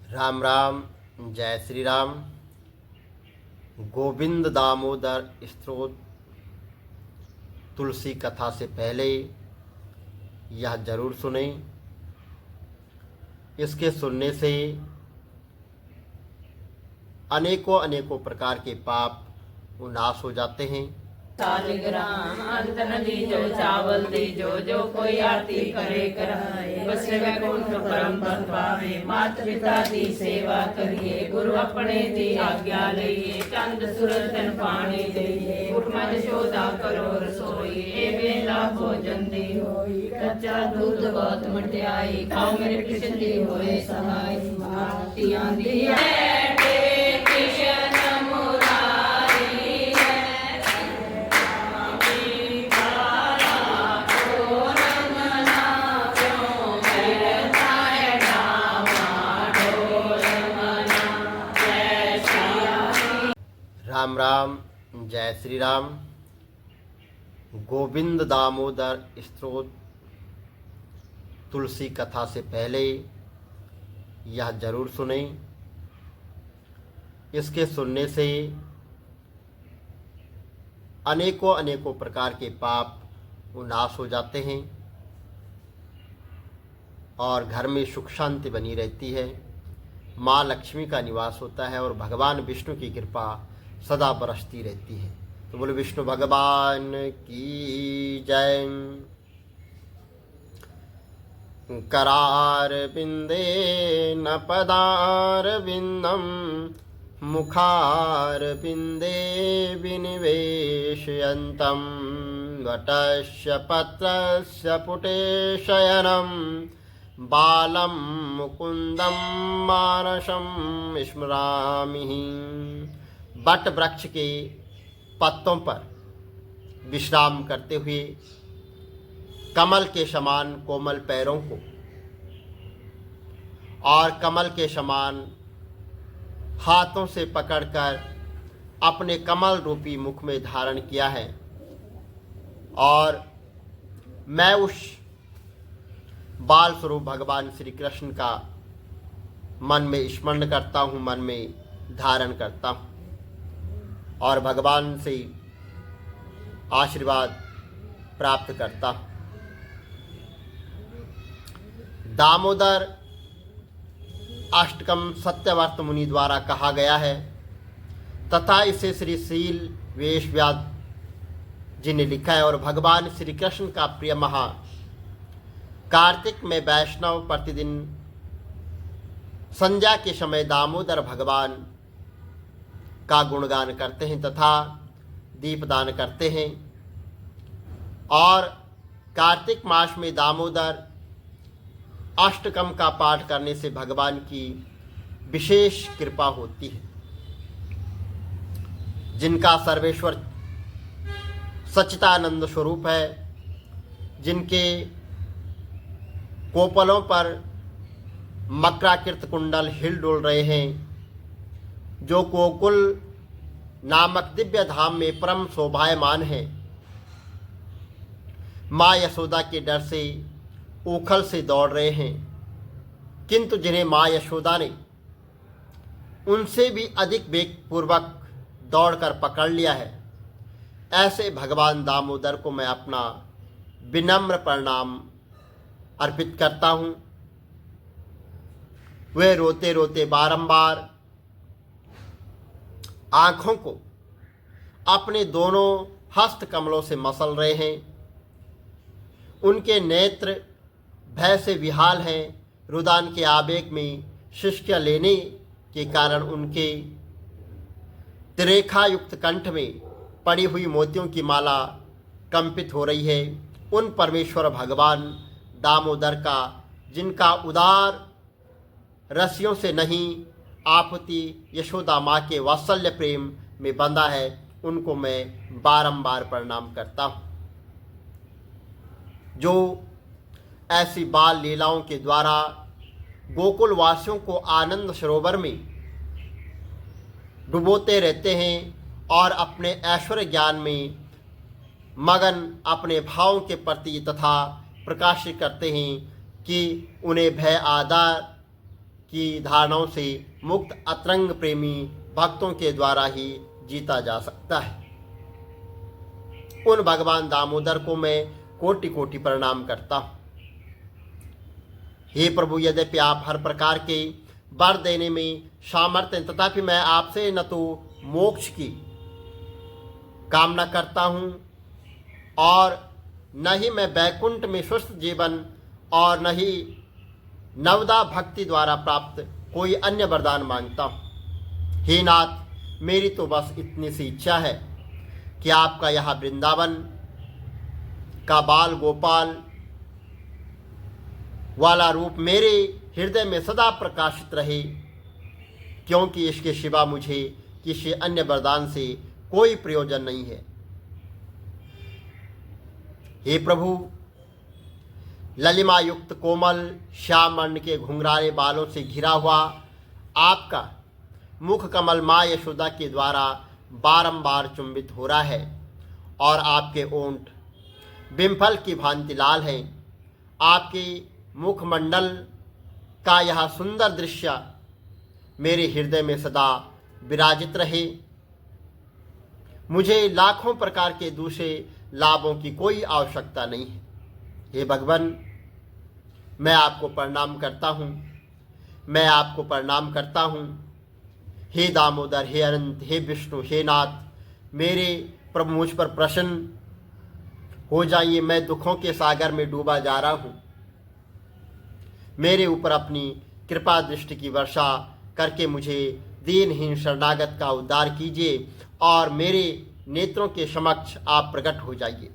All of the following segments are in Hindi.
राम राम। जय श्री राम। गोविंद दामोदर स्तोत्र तुलसी कथा से पहले यह जरूर सुने। इसके सुनने से अनेकों अनेकों प्रकार के पाप नाश हो जाते हैं। सालिग्राम अंत न दीजो चावल दीजो, जो कोई आरती करे कराए, बसे वैकुंठ परम पद पावे। माता पिता दी सेवा करिए, गुरु अपने दी आज्ञा लइए। चंद सूरज तन पानी दइए, उठ मज यशोदा करो रसोई। ए बेला भोजन दी होई, कच्चा दूध बहुत मटियाई। खाओ मेरे कृष्ण दी होए सहाय। आरतियां दी है कृष्ण राम राम। जय श्री राम। गोविंद दामोदर स्तोत्र तुलसी कथा से पहले यह जरूर सुने। इसके सुनने से अनेकों अनेकों प्रकार के पाप नाश हो जाते हैं और घर में सुख शांति बनी रहती है। माँ लक्ष्मी का निवास होता है और भगवान विष्णु की कृपा सदा बरसती रहती है। तो बोले विष्णु भगवान की जय। करार बिंदे न पदार बिंदम, मुखार बिंदे विनिवेशयन्तम। वटस्य पत्रस्य पुटे शयनम, बालम मुकुंदम मानसम स्मरामि। बट वृक्ष के पत्तों पर विश्राम करते हुए कमल के समान कोमल पैरों को और कमल के समान हाथों से पकड़कर अपने कमल रूपी मुख में धारण किया है। और मैं उस बाल स्वरूप भगवान श्री कृष्ण का मन में स्मरण करता हूँ, मन में धारण करता हूँ और भगवान से आशीर्वाद प्राप्त करता हूँ। दामोदर अष्टकम सत्यव्रत मुनि द्वारा कहा गया है तथा इसे श्री शील वेश व्यास जी ने लिखा है। और भगवान श्री कृष्ण का प्रिय महा कार्तिक में वैष्णव प्रतिदिन संध्या के समय दामोदर भगवान का गुणगान करते हैं तथा दीपदान करते हैं। और कार्तिक मास में दामोदर अष्टकम का पाठ करने से भगवान की विशेष कृपा होती है। जिनका सर्वेश्वर सच्चिदानंद स्वरूप है, जिनके कोपलों पर मकराकृत कुंडल हिल डोल रहे हैं, जो गोकुल नामक दिव्य धाम में परम शोभायमान है, माँ यशोदा के डर से उखल से दौड़ रहे हैं, किंतु जिन्हें माँ यशोदा ने उनसे भी अधिक वेगपूर्वक दौड़कर पकड़ लिया है, ऐसे भगवान दामोदर को मैं अपना विनम्र प्रणाम अर्पित करता हूँ। वे रोते रोते बारंबार आँखों को अपने दोनों हस्त कमलों से मसल रहे हैं। उनके नेत्र भय से विहाल हैं। रुदान के आवेग में शिष्य लेने के कारण उनके त्रिरेखायुक्त कंठ में पड़ी हुई मोतियों की माला कंपित हो रही है। उन परमेश्वर भगवान दामोदर का, जिनका उदार रसियों से नहीं आपती यशोदा माँ के वात्सल्य प्रेम में बंधा है, उनको मैं बारंबार प्रणाम करता हूँ। जो ऐसी बाल लीलाओं के द्वारा गोकुल वासियों को आनंद सरोवर में डुबोते रहते हैं और अपने ऐश्वर्य ज्ञान में मगन अपने भावों के प्रति तथा प्रकाशित करते हैं कि उन्हें भय आदर की धारणाओं से मुक्त अतरंग प्रेमी भक्तों के द्वारा ही जीता जा सकता है। उन भगवान दामोदर को मैं कोटि कोटि प्रणाम करता हूँ। हे प्रभु, यद्यपि आप हर प्रकार के वर देने में सामर्थ्य हैं, तथापि मैं आपसे न तो मोक्ष की कामना करता हूँ और न ही मैं वैकुंठ में स्वस्थ जीवन और न ही नवदा भक्ति द्वारा प्राप्त कोई अन्य वरदान मांगता हूँ। हे नाथ, मेरी तो बस इतनी सी इच्छा है कि आपका यह वृंदावन का बाल गोपाल वाला रूप मेरे हृदय में सदा प्रकाशित रहे, क्योंकि इसके सिवा मुझे किसी अन्य वरदान से कोई प्रयोजन नहीं है। हे प्रभु, ललिमा युक्त कोमल श्याम वर्ण के घुंघराले बालों से घिरा हुआ आपका मुख कमल माँ यशोदा के द्वारा बारंबार चुंबित हो रहा है और आपके ओंठ बिम्फल की भांति लाल हैं। आपके मुखमंडल का यह सुंदर दृश्य मेरे हृदय में सदा विराजित रहे। मुझे लाखों प्रकार के दूसरे लाभों की कोई आवश्यकता नहीं है। हे भगवान, मैं आपको प्रणाम करता हूँ, मैं आपको प्रणाम करता हूँ। हे दामोदर, हे अनंत, हे विष्णु, हे नाथ, मेरे प्रभु मुझ पर प्रसन्न हो जाइए। मैं दुखों के सागर में डूबा जा रहा हूँ। मेरे ऊपर अपनी कृपा दृष्टि की वर्षा करके मुझे दीनहीन शरणागत का उद्धार कीजिए और मेरे नेत्रों के समक्ष आप प्रकट हो जाइए।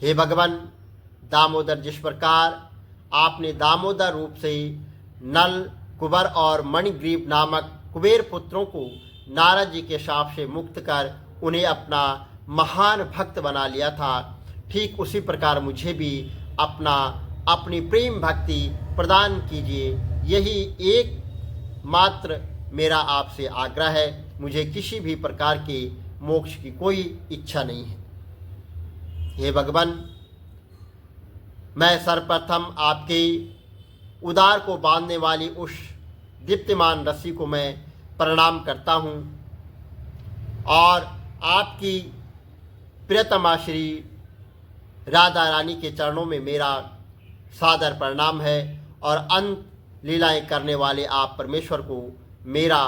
हे भगवान दामोदर, जिस प्रकार आपने दामोदर रूप से नल, कुबर और मणिग्रीव नामक कुबेर पुत्रों को नारद जी के शाप से मुक्त कर उन्हें अपना महान भक्त बना लिया था, ठीक उसी प्रकार मुझे भी अपनी प्रेम भक्ति प्रदान कीजिए। यही एक मात्र मेरा आपसे आग्रह है। मुझे किसी भी प्रकार के मोक्ष की कोई इच्छा नहीं है। हे भगवान, मैं सर्वप्रथम आपके उदार को बांधने वाली उस दीप्तिमान रस्सी को मैं प्रणाम करता हूँ और आपकी प्रियतमा श्री राधा रानी के चरणों में मेरा सादर प्रणाम है और अंत लीलाएं करने वाले आप परमेश्वर को मेरा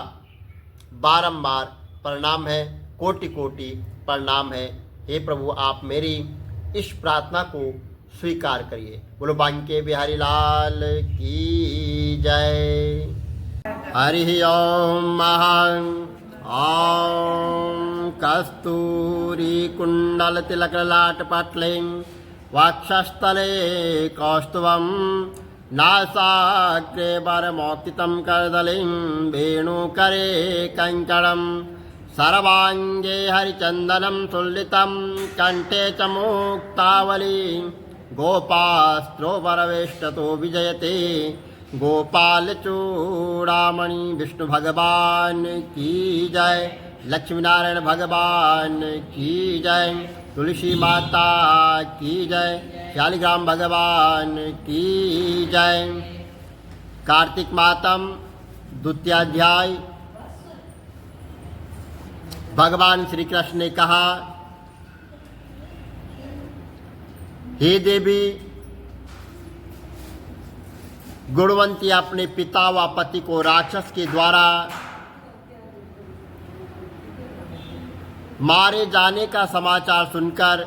बारंबार प्रणाम है, कोटि कोटि प्रणाम है। हे प्रभु, आप मेरी इस प्रार्थना को स्वीकार करिए। बोलो बांके बिहारी लाल की जय। हरि ओम। ओम कस्तूरी कुंडल तिलक ललाट पटले वक्षस्थले कौस्तुभम नासाग्रे वरमौक्तितं करदलिं वेणुकरे कंकणं सर्वांगे हरिचंदनं तुल्लितं कंठे च मुक्तावली गोपास्त्रो वरवेष्टतो विजयते गोपाल चूड़ामणि। विष्णु भगवान की जय। लक्ष्मी नारायण भगवान की जय। तुलसी माता की जय। शालिग्राम भगवान की जय। कार्तिक मातम द्वितीय अध्याय। भगवान श्री कृष्ण ने कहा, हे देवी, गुणवंती अपने पिता व पति को राक्षस के द्वारा मारे जाने का समाचार सुनकर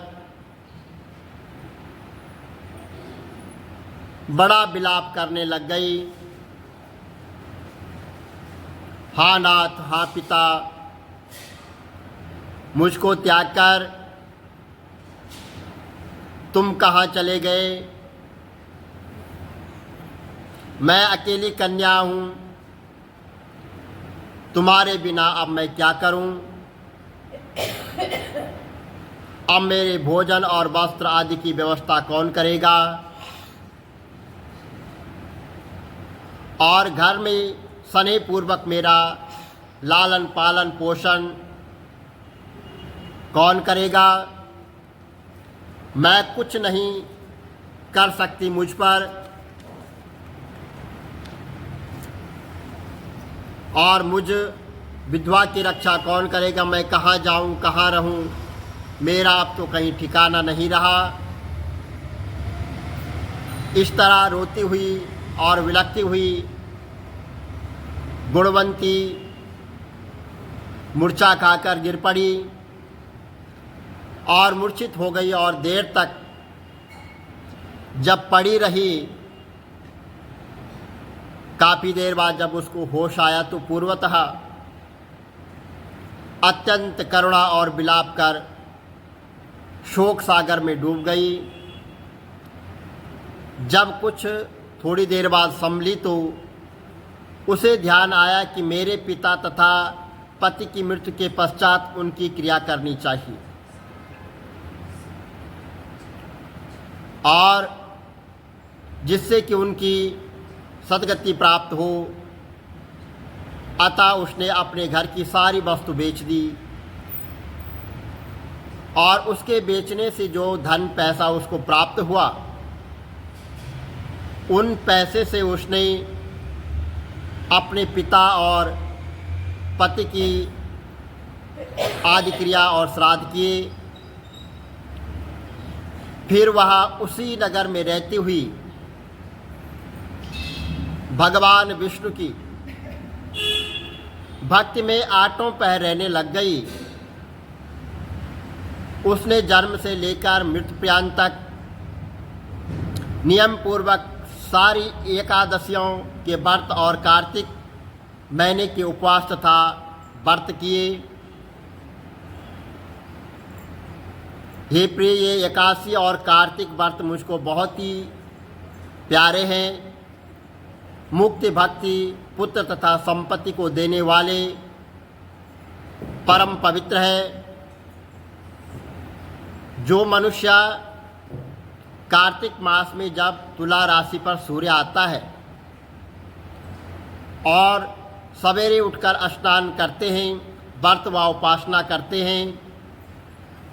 बड़ा विलाप करने लग गई। हाँ नाथ, हाँ पिता, मुझको त्याग कर तुम कहाँ चले गए? मैं अकेली कन्या हूँ, तुम्हारे बिना अब मैं क्या करूँ? अब मेरे भोजन और वस्त्र आदि की व्यवस्था कौन करेगा? और घर में स्नेह पूर्वक मेरा लालन पालन पोषण कौन करेगा? मैं कुछ नहीं कर सकती, मुझ पर और मुझ विधवा की रक्षा कौन करेगा? मैं कहाँ जाऊँ, कहाँ रहूँ? मेरा अब तो कहीं ठिकाना नहीं रहा। इस तरह रोती हुई और विलखती हुई गुणवंती मूर्छा खाकर गिर पड़ी और मूर्छित हो गई, और देर तक जब पड़ी रही, काफ़ी देर बाद जब उसको होश आया तो पूर्वतः अत्यंत करुणा और विलाप कर शोक सागर में डूब गई। जब कुछ थोड़ी देर बाद संभली तो उसे ध्यान आया कि मेरे पिता तथा पति की मृत्यु के पश्चात उनकी क्रिया करनी चाहिए, और जिससे कि उनकी सद्गति प्राप्त हो। अतः उसने अपने घर की सारी वस्तु बेच दी, और उसके बेचने से जो धन पैसा उसको प्राप्त हुआ, उन पैसे से उसने अपने पिता और पति की आदि क्रिया और श्राद्ध किए। फिर वह उसी नगर में रहती हुई भगवान विष्णु की भक्ति में आठों पहर रहने लग गई। उसने जन्म से लेकर मृत्यु पर्यंत तक नियम पूर्वक सारी एकादशियों के व्रत और कार्तिक महीने के उपवास तथा व्रत किए। हे प्रिय, ये एकादशी और कार्तिक व्रत मुझको बहुत ही प्यारे हैं। मुक्ति, भक्ति, पुत्र तथा संपत्ति को देने वाले परम पवित्र है। जो मनुष्य कार्तिक मास में जब तुला राशि पर सूर्य आता है और सवेरे उठकर स्नान करते हैं, व्रत व उपासना करते हैं,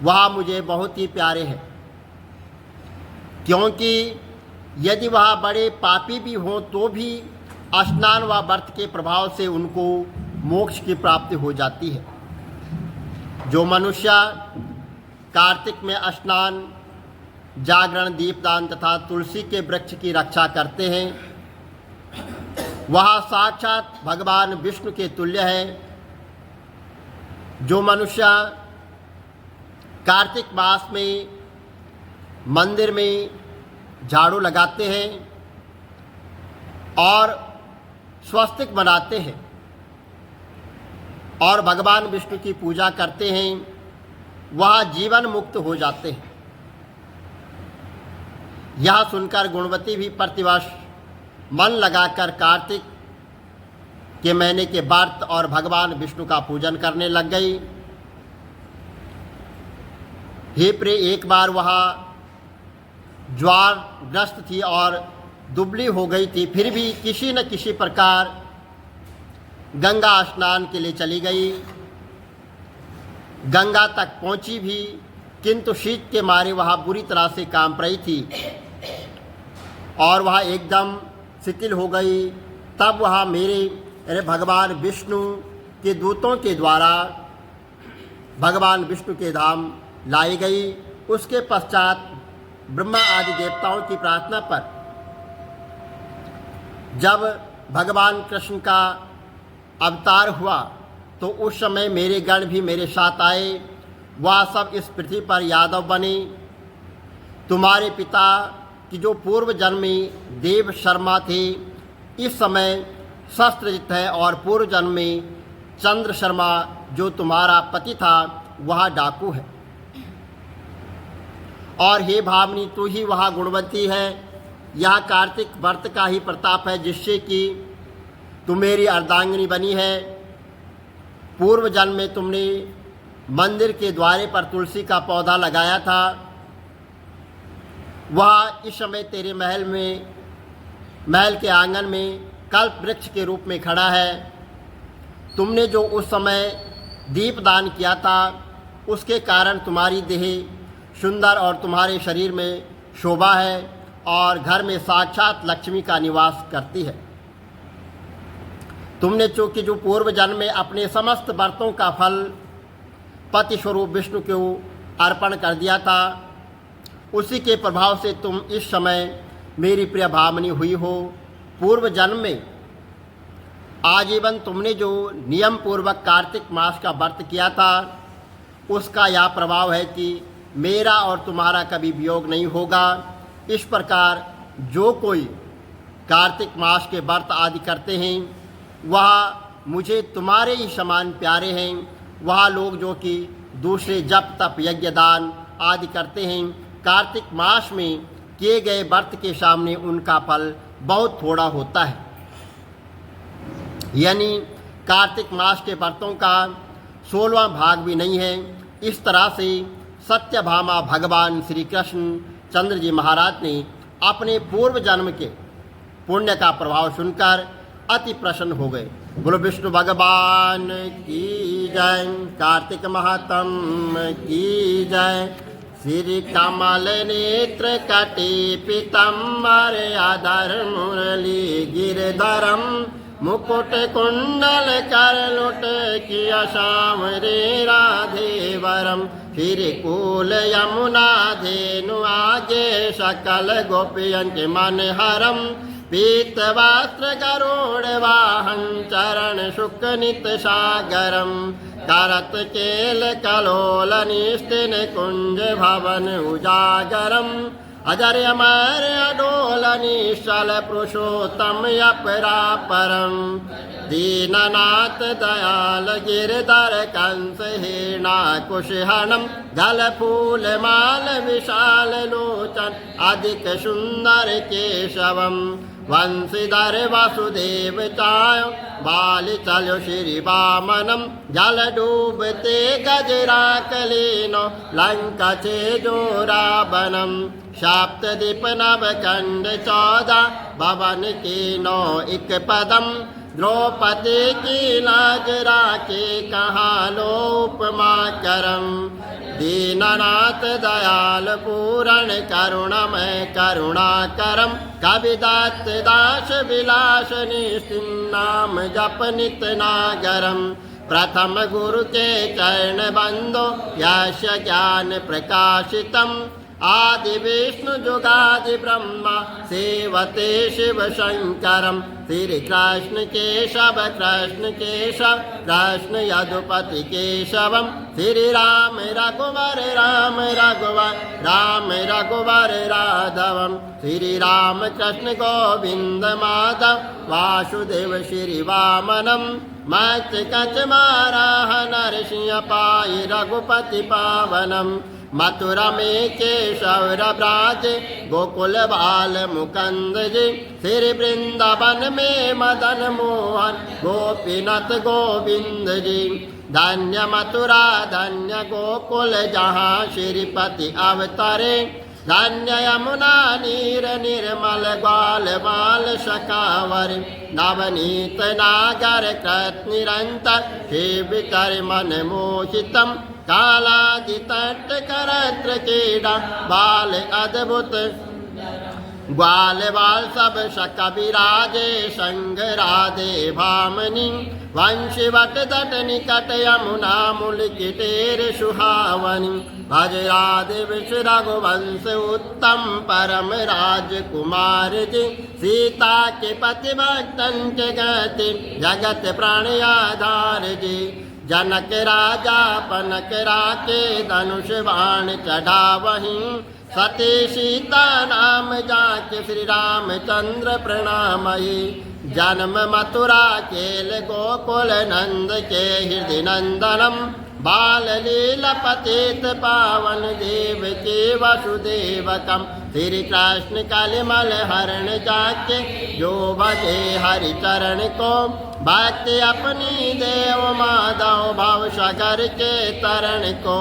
वह मुझे बहुत ही प्यारे हैं। क्योंकि यदि वह बड़े पापी भी हों तो भी स्नान व व्रत के प्रभाव से उनको मोक्ष की प्राप्ति हो जाती है। जो मनुष्य कार्तिक में स्नान, जागरण, दीपदान तथा तुलसी के वृक्ष की रक्षा करते हैं, वह साक्षात भगवान विष्णु के तुल्य है। जो मनुष्य कार्तिक मास में मंदिर में झाड़ू लगाते हैं और स्वस्तिक बनाते हैं और भगवान विष्णु की पूजा करते हैं, वह जीवन मुक्त हो जाते हैं। यह सुनकर गुणवती भी प्रतिवर्ष मन लगाकर कार्तिक के महीने के व्रत और भगवान विष्णु का पूजन करने लग गई। हे प्रिय, एक बार वह ज्वारग्रस्त थी और दुबली हो गई थी, फिर भी किसी न किसी प्रकार गंगा स्नान के लिए चली गई। गंगा तक पहुंची भी, किंतु शीत के मारे वह बुरी तरह से कांप रही थी और वह एकदम शिथिल हो गई। तब वह मेरे भगवान विष्णु के दूतों के द्वारा भगवान विष्णु के धाम लाई गई। उसके पश्चात ब्रह्मा आदि देवताओं की प्रार्थना पर जब भगवान कृष्ण का अवतार हुआ तो उस समय मेरे गण भी मेरे साथ आए। वह सब इस पृथ्वी पर यादव बने। तुम्हारे पिता की जो पूर्व जन्मी देव शर्मा थे, इस समय शस्त्रजित है, और पूर्व जन्म में चंद्र शर्मा जो तुम्हारा पति था वह डाकू है। और हे भामिनी, तू ही वह गुणवती है। यह कार्तिक व्रत का ही प्रताप है जिससे कि तू मेरी अर्धांगिनी बनी है। पूर्व जन्म में तुमने मंदिर के द्वारे पर तुलसी का पौधा लगाया था। वह इस समय तेरे महल के आंगन में कल्प वृक्ष के रूप में खड़ा है। तुमने जो उस समय दीपदान किया था, उसके कारण तुम्हारी देह सुंदर और तुम्हारे शरीर में शोभा है और घर में साक्षात लक्ष्मी का निवास करती है। तुमने चूंकि जो पूर्व जन्म में अपने समस्त व्रतों का फल पति स्वरूप विष्णु को अर्पण कर दिया था, उसी के प्रभाव से तुम इस समय मेरी प्रिय भावनी हुई हो। पूर्व जन्म में आजीवन तुमने जो नियम पूर्वक कार्तिक मास का व्रत किया था, उसका यह प्रभाव है कि मेरा और तुम्हारा कभी वियोग नहीं होगा। इस प्रकार जो कोई कार्तिक मास के व्रत आदि करते हैं, वह मुझे तुम्हारे ही समान प्यारे हैं। वह लोग जो कि दूसरे जप तप यज्ञ दान आदि करते हैं, कार्तिक मास में किए गए व्रत के सामने उनका फल बहुत थोड़ा होता है। यानी कार्तिक मास के व्रतों का 16वां भाग भी नहीं है। इस तरह से सत्यभामा भगवान श्री कृष्ण चंद्र जी महाराज ने अपने पूर्व जन्म के पुण्य का प्रभाव सुनकर अति प्रसन्न हो गए। बोलो विष्णु भगवान की जय, कार्तिक महात्म की जय। श्री कमल नेत्र कटे पीतम्बर आधर मुरली गिरधरम, मुकुट कुंडल कर लुट किया श्याम रे राधे वरम। फिर कूल यमुना धेनु आगे सकल गोपियन के मन हरम। पीत वस्त्र गरुड़ वाहन चरण शुक नित सागरम। करत केल कलोल निष्ठिन कुंज भवन उजागरम। अजर अमर अडोल निश्चल पुरुषोत्तम अपरापरम। दीननाथ दयाल गिरधर कंस हेना कुशहनम। गल फूल माल विशाल लोचन अधिक सुंदर केशवम। वंशीधर वासुदेव चायो बाल चलो श्री वामनम। जल डूबते गजरा कलीनो लंका छे जो रावणम। सप्तदीप नव खंड 14 भवन कीनो एक पदम। द्रौपदी की लाज राखे कहाँ लो उपमा करम। दीननाथ दयाल पूरण करुणमय करुणा करम। कविदत्त दास विलास निश्चिन नाम जप नित नागरम। प्रथम गुरु के चरण बंदो यश ज्ञान प्रकाशितम। आदि विष्णु जुगादि ब्रह्मा सेवते शिव शंकरम। श्री कृष्ण केशव कृष्ण केशव कृष्ण यदुपति केशवम। श्री राम रघुवर राम रघुवर राम रघुवर राघवम। श्री राम कृष्ण गोविंद माधव वासुदेव श्री वामनम। मत्स्य कच मारा नरसिंह पाई रघुपति पावनम। मथुरा में केशव ब्राज गोकुल बाल मुकंद जी। श्री वृंदावन में मदन मोहन गोपीनाथ गोविंद जी। धन्य मथुरा धन्य गोकुल जहाँ श्रीपति अवतरे। धन्य यमुना नीर निर्मल ग्वाल बाल शकावर। नवनीत नागर कृत निरंतर शिव कर मन मोहितम। कालादि तट करत्र क्रीड़ा बाल अद्भुत। ग्वाल बाल सब शक विराजे संग राधे भामनी। वंशी वट तट निकट यमुना मूल किटेर सुहावनी। भज राधे विश्व रघुवंश उत्तम परम राजकुमार जी। सीता के पति भक्तन के गति जगत प्राण आधार जी। जनक राजा पनक राके धनुष बाण चढ़ावहीं। सती सीता नाम जाके श्री रामचंद्र प्रणामयी। जन्म मथुरा केल गोकुल नंद के हृदय नंदनम। बाल लीला पतित पावन देव के वसुदेवकम। श्री कृष्ण कलिमल हरण जाके जो भजे हरि चरण को। भक्ति अपनी देव माधव भाव सागर के तरण को।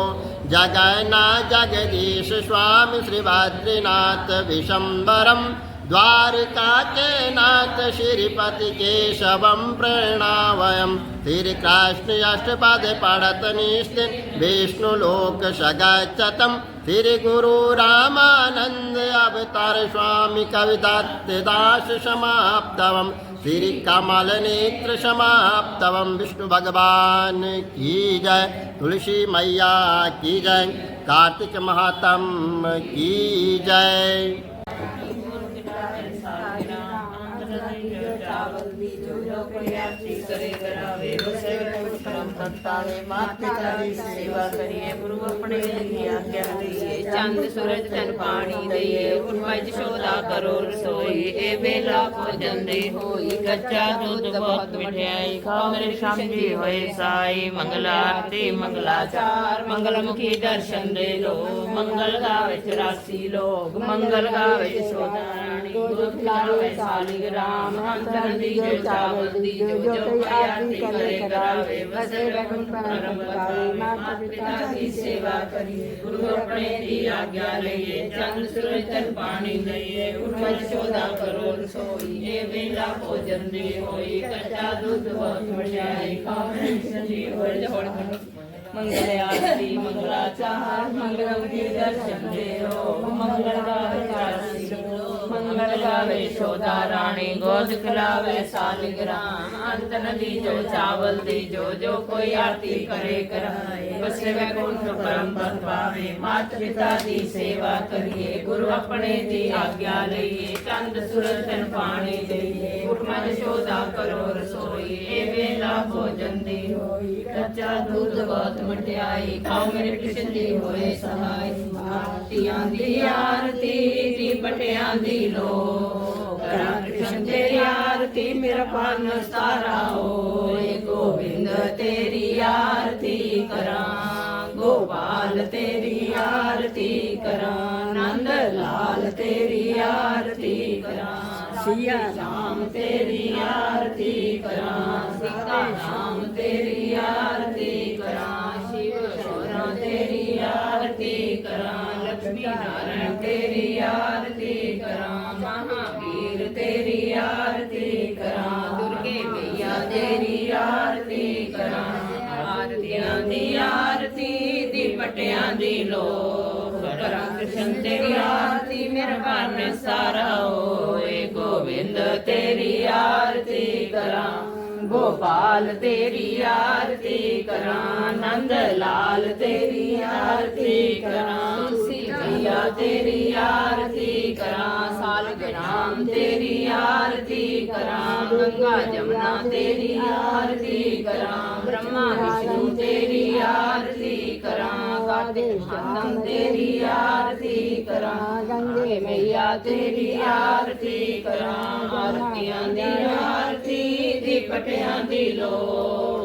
जगन्नाथ जगदीश स्वामी श्री बद्रीनाथ विशंबरम। द्वारिका के नाथ श्रीपति केशवं प्रणवामः श्रीकृष्ण अष्टपद पढ़त निस्तिन विष्णु लोक सगच्छतं श्री गुरु रामानंद अवतार स्वामी कविदत्त दास समाप्तवम श्री कमल नेत्र समाप्तवम विष्णु भगवान की जय तुलसी मैया की जय कार्तिक महात्म की जय। सेवा करिए गुरु अपने आज्ञा दीजिए चंद सूरज तन पानी दइए उठवाई यशोदा करो रसोई ए बेला भोजन दे होई कच्चा दूध बहुत मिठाई खाओ मेरे श्याम जी होए साई मंगल आरती मंगलाचार मंगल मुखी दर्शन दे लो मंगल गावे 84 लोग मंगल गावे यशोदा रानी दूध पिलावे सालिग राम अंतर दीजो चावल दीजो जो कोई आरती करे करावे बसे वैकुंठ परम पधारे माता पिता की सेवा करिए गुरु अपने दी आज्ञा लइए चंद सूरज तन पानी दइए उठवाई यशोदा करो रसोई ए बेला भोजन दे होई कच्चा दूध बहुत मिठाई खाओ मेरे संजीव होए मंगल आरती मंगलाचार मंगल की दर्शन दे हो मंगल गावे 84 मंगल गावे यशोदा रानी गोद खिलावे सालिग राम अंत न दीजो चावल दीजो जो कोई आरती करे कराए बसे वैकुंठ परम पद पावे माता पिता दी सेवा करिए गुरु अपने दी आज्ञा लइए चंद सूरज तन पानी दइए उठवाई यशोदा करो रसोई ए बेला भोजन दी होई कच्चा दूध बहुत मठियाई खाओ मेरे कृष्ण जी होए सहाय आरतियां दी आरती दी बटियां दी लो करा कृष्ण तेरी आरती मेरा पान सारा होए गोविंद तेरी आरती करा गोपाल तेरी आरती करा नंद लाल तेरी आरती करा सिया राम तेरी आरती करा सीता राम तेरी आरती करा शिव शोरा तेरी आरती करा लक्ष्मी नारायण तेरी आरती करा महावीर तेरी आरती करा दुर्गे मैया तेरी आरती करा आरतियां दी आरती दी पटियां दी लो करा कृष्ण तेरी आरती मेरा पान सारा होए गोविंद तेरी आरती करा गोपाल तेरी आरती करा नंद लाल तेरी आरती करा तुलसी मैया तेरी आरती करा सालिग राम तेरी आरती करा गंगा जमुना तेरी आरती करा ब्रह्मा विष्णु तेरी आरती करा कार्तिक मातम तेरी आरती करा गंगे मैया तेरी आरती करा आरतियां दी आरती दी पटियां दी लो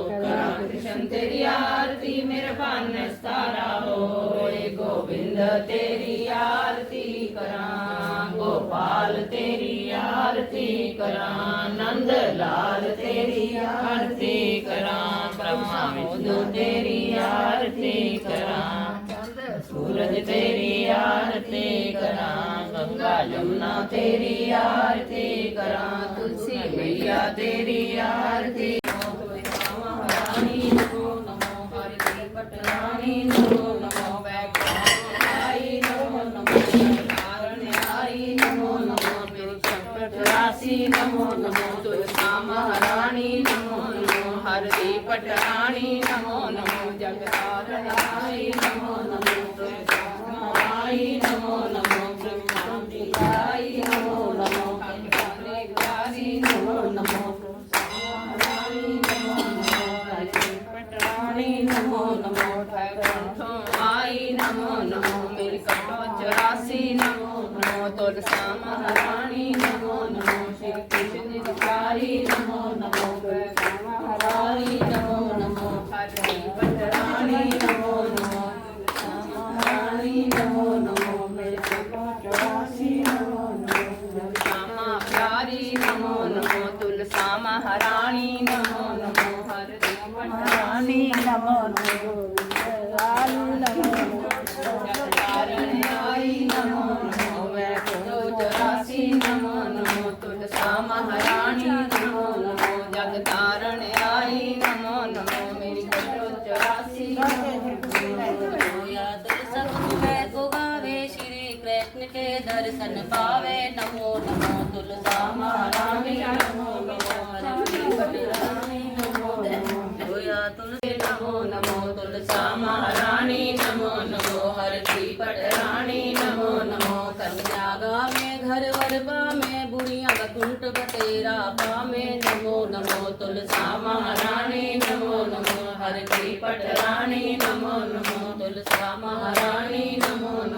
करा कृष्ण तेरी आरती मेरे पान सारा होए गोविंद तेरी आरती करा गोपाल तेरी आरती करा नंद लाल तेरी आरती करा ब्रह्मा विष्णु तेरी आरती करा सूरज तेरी आरती करा गंगा जमुना तेरी आरती करा तुलसी मैया तेरी आरती नमो नमो हरि पटरानी नमो नमो वैकुंठाई नमो नमो कारण्याई नमो नमो राशि नमो नमो तुलसा महारानी नमो नमो हरि पटरानी नमो नमो जगतारणाई नमो नमो तुलसी नमो नमो ब्रह्मांडिकाई नमो नमो कालिकाई नमो नमो नमो नमो आई नमो नमो मेरी कटो 84 नमो नमो तुलसा महारानी नमो नमो श्री कृष्ण जी नमो नमो महारानी नमो नमो हरि पटरानी नमो नमो महारानी नमो नमो मेरी कटो 84 नमो नमो श्यामा प्यारी नमो नमो तुलसा महारानी नमो नमो हरि पटरानी नमो नमो नमो नमो नमो वैकुंठ 84 नमो नमो नमो जग तारण आई नमो नमो मेरी कटो 84 होया दर्शन है को गावे श्री कृष्ण के दर्शन पावे नमो नमो तुलसा महारानी नमो नमो हरि पटरानी नमो नमो होया तुलसी नमो नमो तुलसा महारानी नमो नमो हर की पटरानी नमो नमो कन्या गावे घर वरबा में बुढ़िया कुंट बतेरा पावे नमो नमो तुलसा महारानी नमो नमो हर की पटरानी नमो नमो तुलसा महारानी नमो नमो